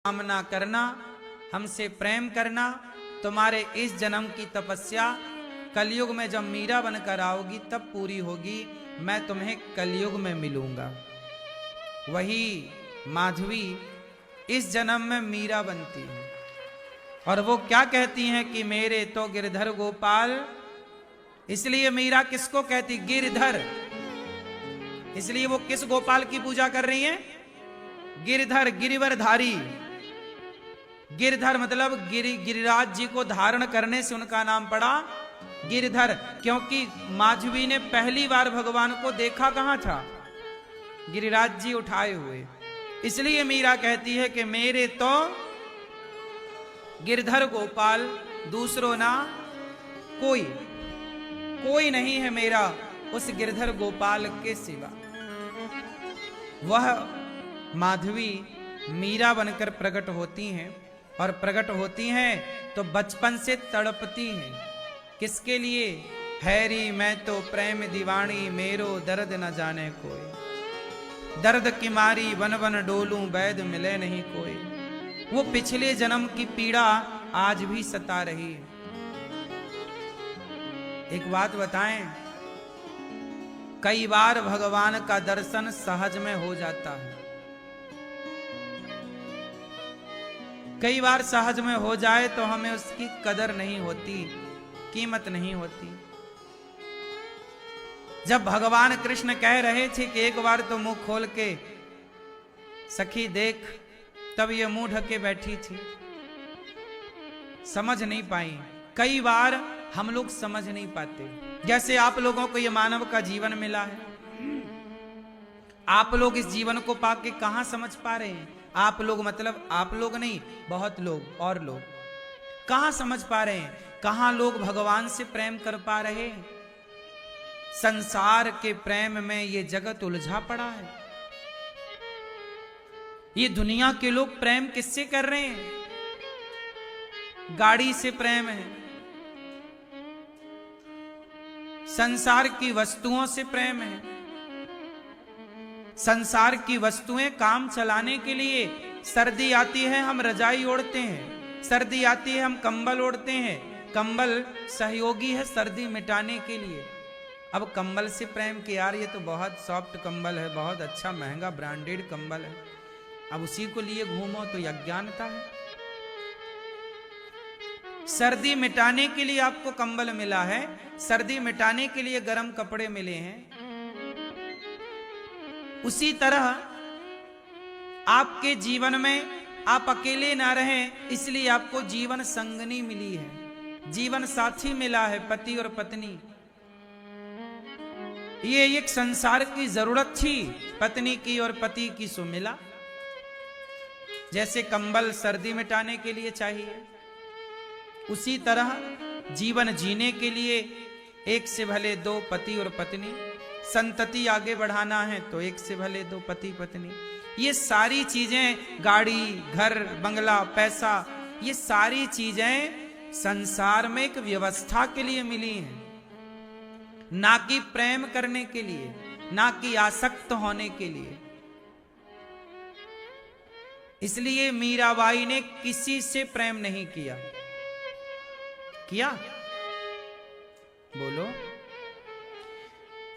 कामना करना, हमसे प्रेम करना, तुम्हारे इस जन्म की तपस्या कलयुग में जब मीरा बनकर आओगी तब पूरी होगी। मैं तुम्हें कलयुग में मिलूंगा। वही माधवी इस जन्म में मीरा बनती है और वो क्या कहती हैं कि मेरे तो गिरधर गोपाल। इसलिए मीरा किसको कहती? गिरधर। इसलिए वो किस गोपाल की पूजा कर रही हैं? गिरधर, गिरिवरधारी। गिरधर मतलब गिरिराज जी को धारण करने से उनका नाम पड़ा गिरधर। क्योंकि माधवी ने पहली बार भगवान को देखा कहां था? गिरिराज जी उठाए हुए। इसलिए मीरा कहती है कि मेरे तो गिरधर गोपाल, दूसरो ना कोई, कोई नहीं है मेरा उस गिरधर गोपाल के सिवा। वह माधवी मीरा बनकर प्रकट होती हैं और प्रकट होती हैं तो बचपन से तड़पती हैं। किसके लिए? हैरी मैं तो प्रेम दीवानी, मेरो दर्द न जाने कोई। दर्द की मारी वन वन डोलूं, वैद मिले नहीं कोई। वो पिछले जन्म की पीड़ा आज भी सता रही है। एक बात बताएं, कई बार भगवान का दर्शन सहज में हो जाता है, कई बार सहज में हो जाए तो हमें उसकी कदर नहीं होती, कीमत नहीं होती। जब भगवान कृष्ण कह रहे थे कि एक बार तो मुंह खोल के सखी देख, तब ये मुंह ढके बैठी थी, समझ नहीं पाई। कई बार हम लोग समझ नहीं पाते। जैसे आप लोगों को ये मानव का जीवन मिला है, आप लोग इस जीवन को पाके कहां समझ पा रहे हैं? आप लोग मतलब आप लोग नहीं, बहुत लोग और लोग कहां समझ पा रहे हैं? कहां लोग भगवान से प्रेम कर पा रहे हैं? संसार के प्रेम में ये जगत उलझा पड़ा है। ये दुनिया के लोग प्रेम किससे कर रहे हैं? गाड़ी से प्रेम है, संसार की वस्तुओं से प्रेम है। संसार की वस्तुएं काम चलाने के लिए, सर्दी आती है हम रजाई ओढ़ते हैं, सर्दी आती है हम कंबल ओढ़ते हैं। कंबल सहयोगी है सर्दी मिटाने के लिए। अब कंबल से प्रेम के यार ये तो बहुत सॉफ्ट कंबल है, बहुत अच्छा महंगा ब्रांडेड कंबल है, अब उसी को लिए घूमो तो अज्ञानता है। सर्दी मिटाने के लिए आपको कंबल मिला है, सर्दी मिटाने के लिए गर्म कपड़े मिले हैं। उसी तरह आपके जीवन में आप अकेले ना रहें, इसलिए आपको जीवन संगनी मिली है, जीवन साथी मिला है, पति और पत्नी। ये एक संसार की जरूरत थी, पत्नी की और पति की सो मिला। जैसे कंबल सर्दी मिटाने के लिए चाहिए, उसी तरह जीवन जीने के लिए एक से भले दो पति और पत्नी। संतति आगे बढ़ाना है तो एक से भले दो पति पत्नी। ये सारी चीजें, गाड़ी, घर, बंगला, पैसा, ये सारी चीजें संसार में एक व्यवस्था के लिए मिली हैं, ना कि प्रेम करने के लिए, ना कि आसक्त होने के लिए। इसलिए मीराबाई ने किसी से प्रेम नहीं किया। किया? बोलो।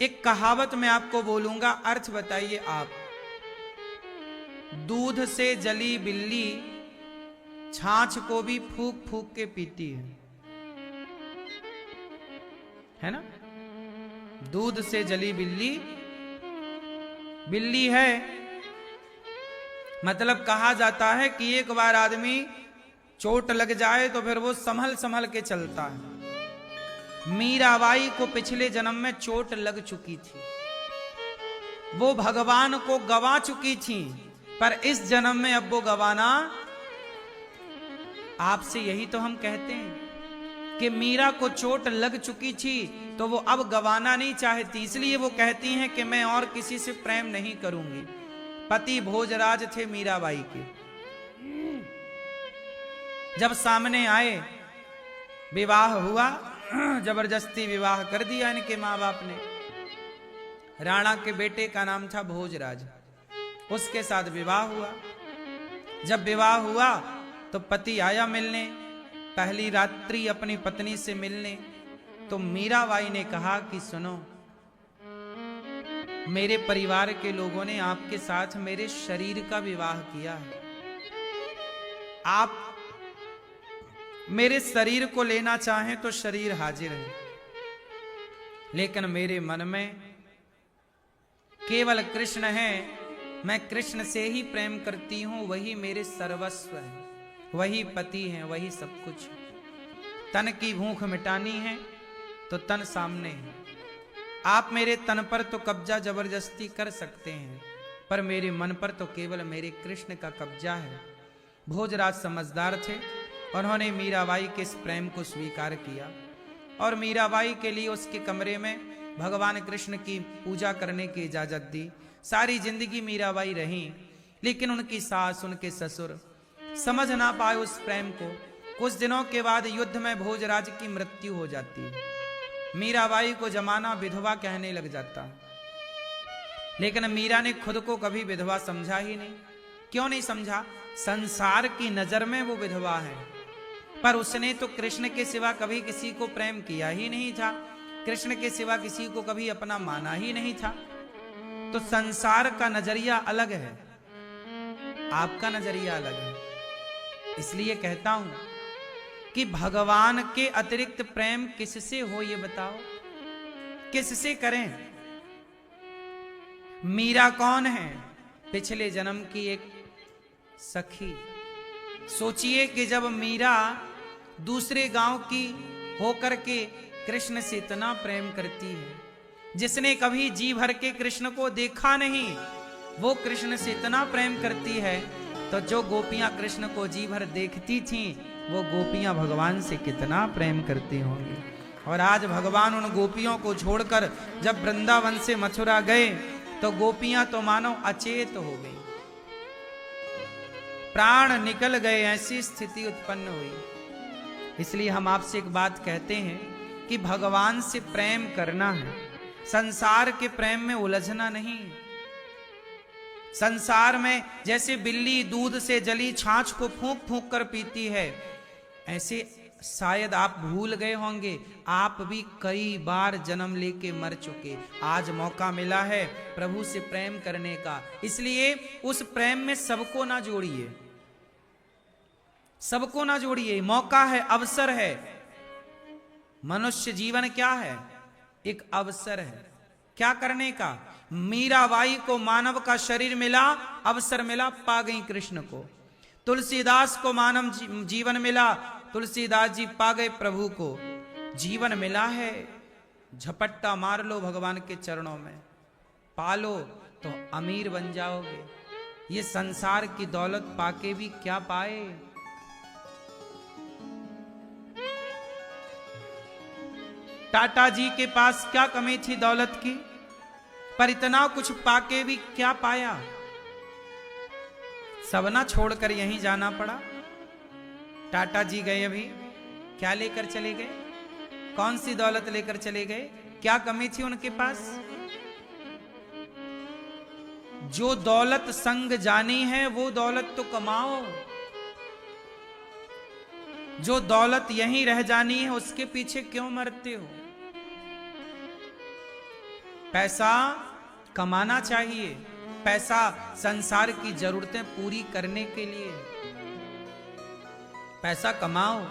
एक कहावत मैं आपको बोलूंगा, अर्थ बताइए आप। दूध से जली बिल्ली छाछ को भी फूंक फूंक के पीती है ना? दूध से जली बिल्ली, बिल्ली है मतलब कहा जाता है कि एक बार आदमी चोट लग जाए तो फिर वो संभल संभल के चलता है। मीराबाई को पिछले जन्म में चोट लग चुकी थी, वो भगवान को गवा चुकी थी, पर इस जन्म में अब वो गवाना। आपसे यही तो हम कहते हैं कि मीरा को चोट लग चुकी थी तो वो अब गवाना नहीं चाहती, इसलिए वो कहती हैं कि मैं और किसी से प्रेम नहीं करूंगी। पति भोजराज थे मीराबाई के, जब सामने आए, विवाह हुआ, जबरदस्ती विवाह कर दिया इनके मां बाप ने। राणा के बेटे का नाम था भोजराज, उसके साथ विवाह हुआ। जब विवाह हुआ तो पति आया मिलने, पहली रात्रि अपनी पत्नी से मिलने। तो मीराबाई ने कहा कि सुनो, मेरे परिवार के लोगों ने आपके साथ मेरे शरीर का विवाह किया है, आप मेरे शरीर को लेना चाहें तो शरीर हाजिर है, लेकिन मेरे मन में केवल कृष्ण है। मैं कृष्ण से ही प्रेम करती हूं, वही मेरे सर्वस्व है, वही पति है, वही सब कुछ। तन की भूख मिटानी है तो तन सामने है। आप मेरे तन पर तो कब्जा जबरदस्ती कर सकते हैं, पर मेरे मन पर तो केवल मेरे कृष्ण का कब्जा है। भोजराज समझदार थे, उन्होंने मीराबाई के इस प्रेम को स्वीकार किया और मीराबाई के लिए उसके कमरे में भगवान कृष्ण की पूजा करने की इजाजत दी। सारी जिंदगी मीराबाई रही, लेकिन उनकी सास, उनके ससुर समझ ना पाए उस प्रेम को। कुछ दिनों के बाद युद्ध में भोजराज की मृत्यु हो जाती है। मीराबाई को जमाना विधवा कहने लग जाता, लेकिन मीरा ने खुद को कभी विधवा समझा ही नहीं। क्यों नहीं समझा? संसार की नजर में वो विधवा है, पर उसने तो कृष्ण के सिवा कभी किसी को प्रेम किया ही नहीं था, कृष्ण के सिवा किसी को कभी अपना माना ही नहीं था। तो संसार का नजरिया अलग है, आपका नजरिया अलग है। इसलिए कहता हूं कि भगवान के अतिरिक्त प्रेम किससे हो, ये बताओ, किससे करें? मीरा कौन है? पिछले जन्म की एक सखी। सोचिए कि जब मीरा दूसरे गांव की होकर के कृष्ण से इतना प्रेम करती है, जिसने कभी जी भर के कृष्ण को देखा नहीं, वो कृष्ण से इतना प्रेम करती है, तो जो गोपियां कृष्ण को जी भर देखती थीं, वो गोपियां भगवान से कितना प्रेम करती होंगी। और आज भगवान उन गोपियों को छोड़कर जब वृंदावन से मथुरा गए, तो गोपियां तो मानो अचेत हो गई, प्राण निकल गए, ऐसी स्थिति उत्पन्न हुई। इसलिए हम आपसे एक बात कहते हैं कि भगवान से प्रेम करना है, संसार के प्रेम में उलझना नहीं। संसार में जैसे बिल्ली दूध से जली छाछ को फूंक फूंक कर पीती है, ऐसे शायद आप भूल गए होंगे, आप भी कई बार जन्म लेके मर चुके। आज मौका मिला है प्रभु से प्रेम करने का, इसलिए उस प्रेम में सबको ना जोड़िए, सबको ना जोड़िए। मौका है, अवसर है। मनुष्य जीवन क्या है? एक अवसर है। क्या करने का? मीराबाई को मानव का शरीर मिला, अवसर मिला, पा गई कृष्ण को। तुलसीदास को मानव जीवन मिला, तुलसीदास जी पा गए प्रभु को। जीवन मिला है, झपट्टा मार लो भगवान के चरणों में, पालो तो अमीर बन जाओगे। ये संसार की दौलत पाके भी क्या पाए? टाटा जी के पास क्या कमी थी दौलत की, पर इतना कुछ पाके भी क्या पाया? सब ना छोड़कर यहीं जाना पड़ा। टाटा जी गए, अभी क्या लेकर चले गए? कौन सी दौलत लेकर चले गए? क्या कमी थी उनके पास? जो दौलत संग जानी है वो दौलत तो कमाओ, जो दौलत यहीं रह जानी है उसके पीछे क्यों मरते हो? पैसा कमाना चाहिए, पैसा संसार की जरूरतें पूरी करने के लिए, पैसा कमाओ,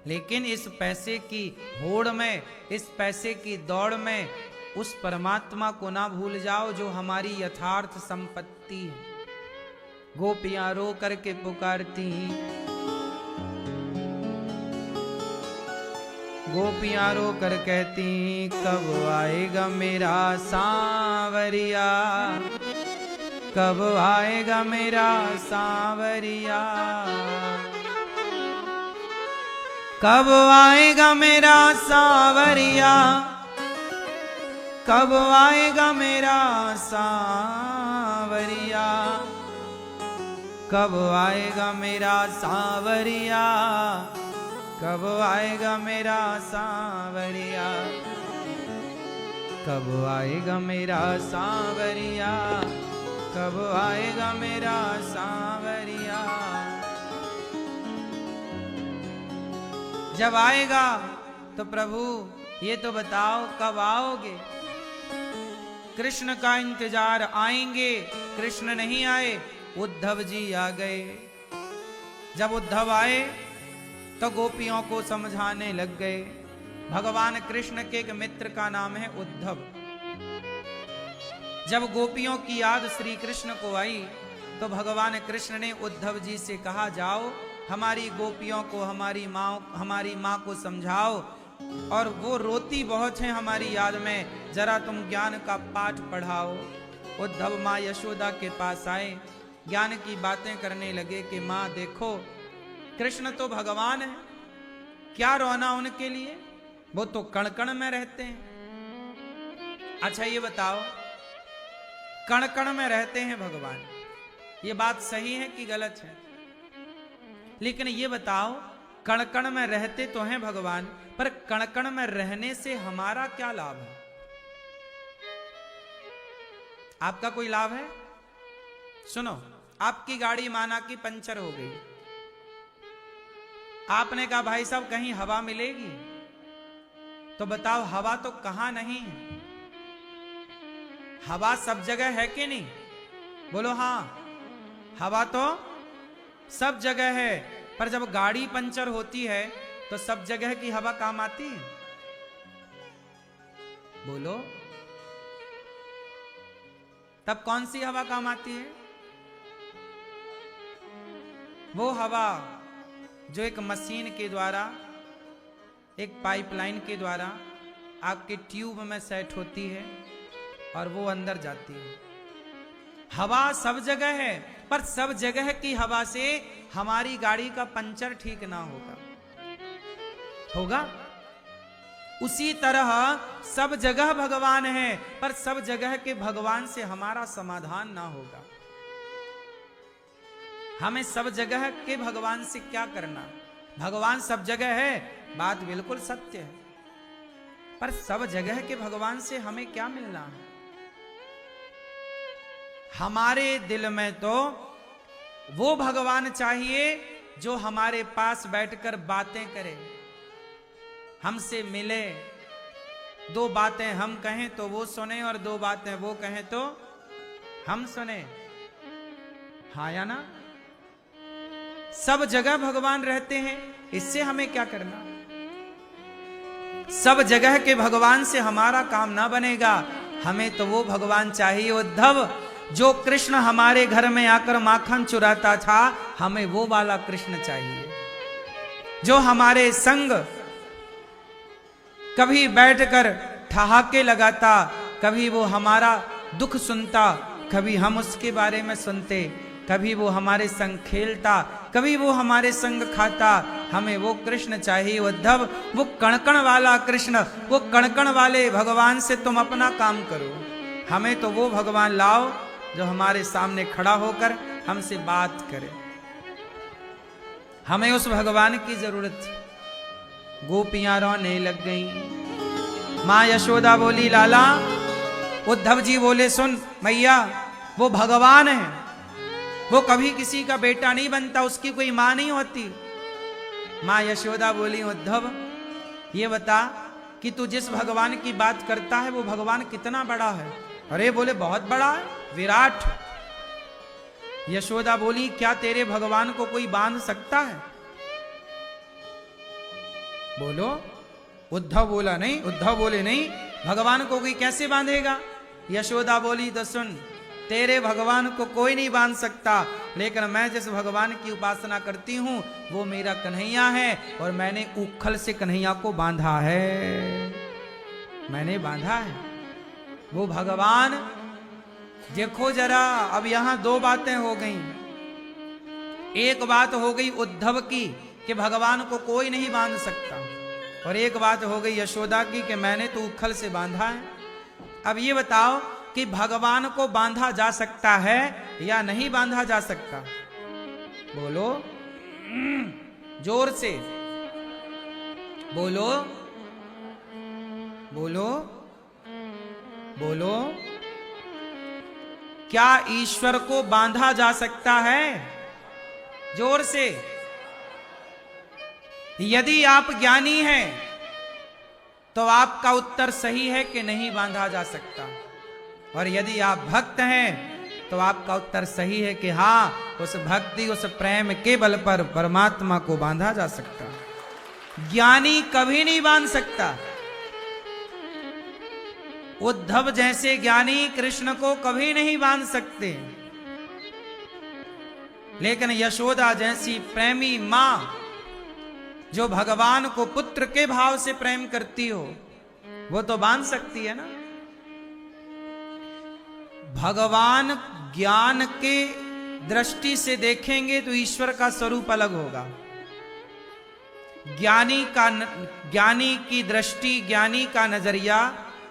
लेकिन इस पैसे की होड़ में, इस पैसे की दौड़ में उस परमात्मा को ना भूल जाओ जो हमारी यथार्थ संपत्ति है। गोपियां रो करके पुकारती, गोपियां रो कर कहती, कब आएगा मेरा सांवरिया, कब आएगा मेरा सांवरिया, कब आएगा मेरा सांवरिया, कब आएगा मेरा सांवरिया, कब आएगा मेरा सांवरिया, कब आएगा मेरा सांवरिया, कब आएगा मेरा सांवरिया, कब आएगा मेरा सांवरिया। जब आएगा तो प्रभु ये तो बताओ कब आओगे? कृष्ण का इंतजार, आएंगे। कृष्ण नहीं आए, उद्धव जी आ गए। जब उद्धव आए तो गोपियों को समझाने लग गए। भगवान कृष्ण के एक मित्र का नाम है उद्धव। जब गोपियों की याद श्री कृष्ण को आई तो भगवान कृष्ण ने उद्धव जी से कहा, जाओ हमारी गोपियों को, हमारी माँ को समझाओ, और वो रोती बहुत है हमारी याद में, जरा तुम ज्ञान का पाठ पढ़ाओ। उद्धव माँ यशोदा के पास आए, ज्ञान की बातें करने लगे कि माँ देखो, कृष्ण तो भगवान है, क्या रोना उनके लिए, वो तो कण कण में रहते हैं। अच्छा ये बताओ, कण कण में रहते हैं भगवान, ये बात सही है कि गलत है? लेकिन ये बताओ, कण कण में रहते तो हैं भगवान, पर कण कण में रहने से हमारा क्या लाभ है? आपका कोई लाभ है? सुनो, आपकी गाड़ी माना कि पंचर हो गई, आपने कहा भाई साहब कहीं हवा मिलेगी, तो बताओ हवा तो कहां नहीं है? हवा सब जगह है कि नहीं? बोलो हाँ, हवा तो सब जगह है, पर जब गाड़ी पंचर होती है तो सब जगह की हवा काम आती है? बोलो, तब कौन सी हवा काम आती है? वो हवा जो एक मशीन के द्वारा, एक पाइपलाइन के द्वारा आपके ट्यूब में सेट होती है और वो अंदर जाती है। हवा सब जगह है, पर सब जगह की हवा से हमारी गाड़ी का पंचर ठीक ना होगा? उसी तरह सब जगह भगवान है, पर सब जगह के भगवान से हमारा समाधान ना होगा। हमें सब जगह के भगवान से क्या करना? भगवान सब जगह है, बात बिल्कुल सत्य है, पर सब जगह के भगवान से हमें क्या मिलना है? हमारे दिल में तो वो भगवान चाहिए जो हमारे पास बैठकर बातें करे, हमसे मिले, दो बातें हम कहें तो वो सुने और दो बातें वो कहें तो हम सुने। हाँ या ना? सब जगह भगवान रहते हैं, इससे हमें क्या करना? सब जगह के भगवान से हमारा काम ना बनेगा, हमें तो वो भगवान चाहिए उद्धव जो कृष्ण हमारे घर में आकर माखन चुराता था, हमें वो वाला कृष्ण चाहिए जो हमारे संग कभी बैठकर ठहाके लगाता, कभी वो हमारा दुख सुनता, कभी हम उसके बारे में सुनते, कभी वो हमारे संग खेलता, कभी वो हमारे संग खाता। हमें वो कृष्ण चाहिए उद्धव, वो कणकण वाला कृष्ण, वो कणकण वाले भगवान से तुम अपना काम करो। हमें तो वो भगवान लाओ जो हमारे सामने खड़ा होकर हमसे बात करे। हमें उस भगवान की जरूरत थी। गोपियां रोने लग गईं। मां यशोदा बोली, लाला। उद्धव जी बोले, सुन मैया, वो भगवान है, वो कभी किसी का बेटा नहीं बनता, उसकी कोई मां नहीं होती। मां यशोदा बोली, उद्धव ये बता कि तू जिस भगवान की बात करता है वो भगवान कितना बड़ा है? अरे बोले, बहुत बड़ा है, विराट। यशोदा बोली, क्या तेरे भगवान को कोई बांध सकता है? बोलो। उद्धव बोला नहीं, उद्धव बोले नहीं, भगवान को कोई कैसे बांधेगा? यशोदा बोली, तो सुन, तेरे भगवान को कोई नहीं बांध सकता, लेकिन मैं जिस भगवान की उपासना करती हूं वो मेरा कन्हैया है, और मैंने उखल से कन्हैया को बांधा है, मैंने बांधा है। वो भगवान देखो जरा, अब यहां दो बातें हो गई। एक बात हो गई उद्धव की कि भगवान को कोई नहीं बांध सकता, और एक बात हो गई यशोदा की कि मैंने तो उखल से बांधा है। अब ये बताओ कि भगवान को बांधा जा सकता है या नहीं बांधा जा सकता? बोलो जोर से, बोलो बोलो बोलो। क्या ईश्वर को बांधा जा सकता है? जोर से। यदि आप ज्ञानी हैं तो आपका उत्तर सही है कि नहीं बांधा जा सकता, और यदि आप भक्त हैं तो आपका उत्तर सही है कि हाँ, उस भक्ति उस प्रेम के बल पर परमात्मा को बांधा जा सकता। ज्ञानी कभी नहीं बांध सकता। उद्धव जैसे ज्ञानी कृष्ण को कभी नहीं बांध सकते, लेकिन यशोदा जैसी प्रेमी मां जो भगवान को पुत्र के भाव से प्रेम करती हो, वो तो बांध सकती है ना। भगवान ज्ञान के दृष्टि से देखेंगे तो ईश्वर का स्वरूप अलग होगा। ज्ञानी की दृष्टि, ज्ञानी का नजरिया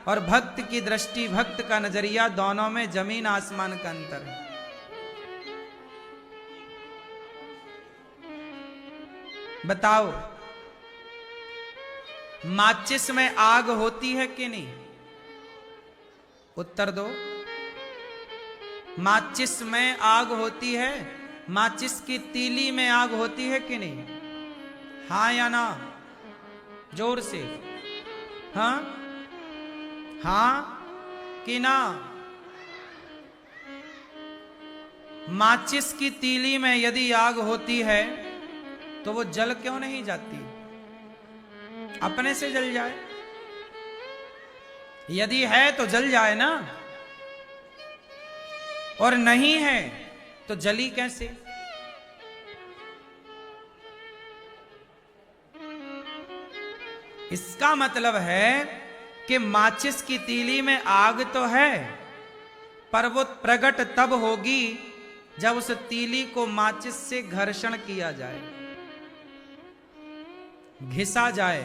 और भक्त की दृष्टि, भक्त का नजरिया, दोनों में जमीन आसमान का अंतर है। बताओ, माचिस में आग होती है कि नहीं? उत्तर दो। माचिस में आग होती है? माचिस की तीली में आग होती है कि नहीं? हाँ या ना? जोर से हाँ, हाँ कि ना? माचिस की तीली में यदि आग होती है तो वो जल क्यों नहीं जाती? अपने से जल जाए। यदि है तो जल जाए ना, और नहीं है तो जली कैसे? इसका मतलब है कि माचिस की तीली में आग तो है, पर वो प्रकट तब होगी जब उस तीली को माचिस से घर्षण किया जाए, घिसा जाए।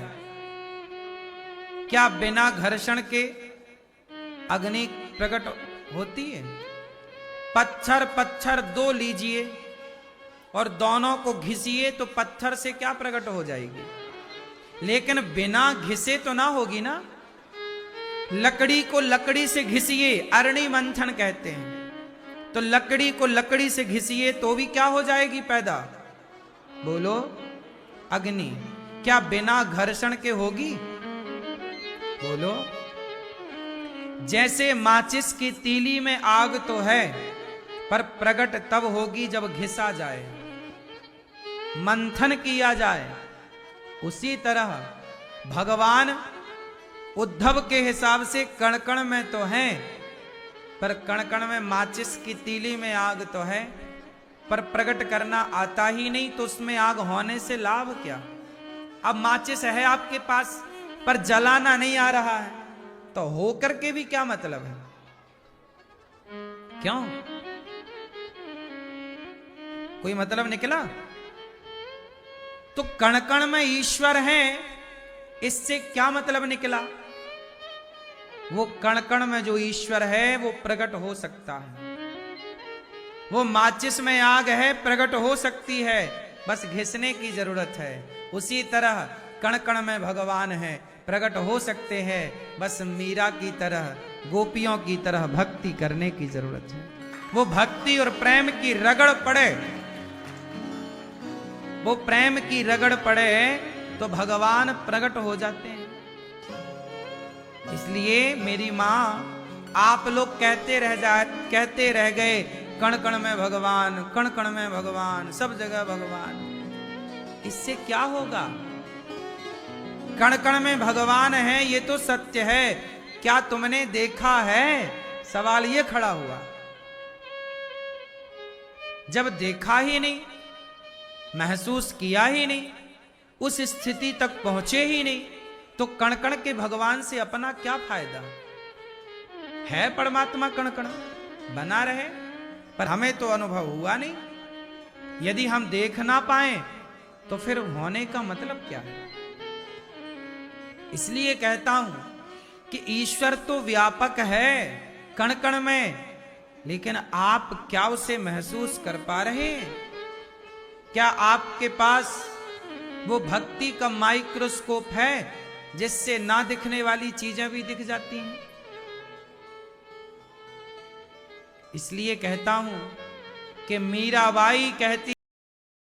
क्या बिना घर्षण के अग्नि प्रकट होती है? पत्थर दो लीजिए और दोनों को घिसिए तो पत्थर से क्या प्रकट हो जाएगी, लेकिन बिना घिसे तो ना होगी ना। लकड़ी को लकड़ी से घिसिए, अरणि मंथन कहते हैं, तो लकड़ी को लकड़ी से घिसिए तो भी क्या हो जाएगी पैदा? बोलो, अग्नि। क्या बिना घर्षण के होगी? बोलो। जैसे माचिस की तीली में आग तो है, पर प्रकट तब होगी जब घिसा जाए, मंथन किया जाए। उसी तरह भगवान उद्धव के हिसाब से कण कण में तो हैं, पर कण कण में माचिस की तीली में आग तो है, पर प्रकट करना आता ही नहीं, तो उसमें आग होने से लाभ क्या? अब माचिस है आपके पास पर जलाना नहीं आ रहा है, तो होकर के भी क्या मतलब है? क्यों? कोई मतलब निकला? तो कण कण में ईश्वर है, इससे क्या मतलब निकला? वो कण कण में जो ईश्वर है वो प्रकट हो सकता है। वो माचिस में आग है, प्रकट हो सकती है, बस घिसने की जरूरत है। उसी तरह कण कण में भगवान है, प्रकट हो सकते हैं, बस मीरा की तरह, गोपियों की तरह भक्ति करने की जरूरत है। वो भक्ति और प्रेम की रगड़ पड़े, वो प्रेम की रगड़ पड़े तो भगवान प्रकट हो जाते हैं। इसलिए मेरी मां, आप लोग कहते रह गए कण कण में भगवान, कण कण में भगवान, सब जगह भगवान। इससे क्या होगा? कण कण में भगवान है ये तो सत्य है, क्या तुमने देखा है? सवाल ये खड़ा हुआ। जब देखा ही नहीं, महसूस किया ही नहीं, उस स्थिति तक पहुंचे ही नहीं, तो कण कण के भगवान से अपना क्या फायदा? है परमात्मा कण कण, बना रहे, पर हमें तो अनुभव हुआ नहीं। यदि हम देख ना पाए तो फिर होने का मतलब क्या है? इसलिए कहता हूं कि ईश्वर तो व्यापक है कण कण में, लेकिन आप क्या उसे महसूस कर पा रहे हैं? क्या आपके पास वो भक्ति का माइक्रोस्कोप है जिससे ना दिखने वाली चीजें भी दिख जाती हैं? इसलिए कहता हूं कि मीराबाई कहती